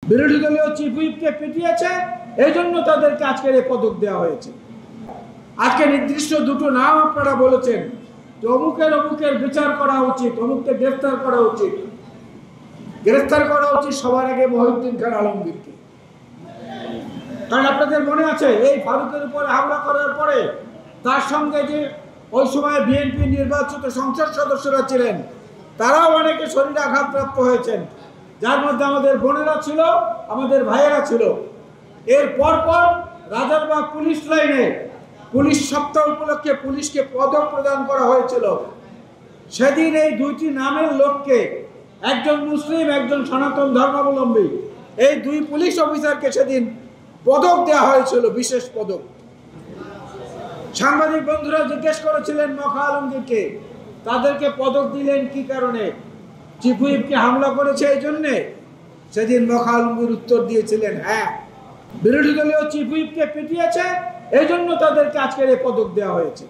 বিরোধী দলীয় চিফ হুইপকে পিটিয়েছে, এই জন্য তাদেরকে আজকের এই পদক দেওয়া হয়েছে। আজকে নির্দিষ্ট দুটো নাম আপনারা বলেছেন যে অমুকের বিচার করা উচিত, অমুককে গ্রেফতার করা উচিত। গ্রেফতার করা উচিত সবার আগে মহিউদ্দিন খান আলমগীরকে। কারণ আপনাদের মনে আছে এই ফারুকের উপরে হামলা করার পরে তার সঙ্গে যে ওই সময় বিএনপি নির্বাচিত সংসদ সদস্যরা ছিলেন, তারাও অনেকে শরীরে আঘাতপ্রাপ্ত হয়েছেন, যার মধ্যে আমাদের বোনেরা ছিল, আমাদের ভাইয়েরা ছিল। এর পরপর রাজারবাগ পুলিশ লাইনে পুলিশ সপ্তাহ উপলক্ষে পুলিশকে পদক প্রদান করা হয়েছিল। সেদিন এই দুইটি নামের লোককে, একজন মুসলিম, একজন সনাতন ধর্মাবলম্বী, এই দুই পুলিশ অফিসারকে সেদিন পদক দেওয়া হয়েছিল, বিশেষ পদক। সাংবাদিক বন্ধুরা জিজ্ঞেস করেছিলেন মখা আলমগীরকে, তাদেরকে পদক দিলেন কি কারণে? চিফ হুইপকে হামলা করেছে এই জন্যে? সেদিন মখা আলমগীর উত্তর দিয়েছিলেন, হ্যাঁ, বিরোধী দলীয় চিফ হুইপকে পিটিয়েছে, এই জন্য তাদেরকে আজকের এই পদক দেওয়া হয়েছে।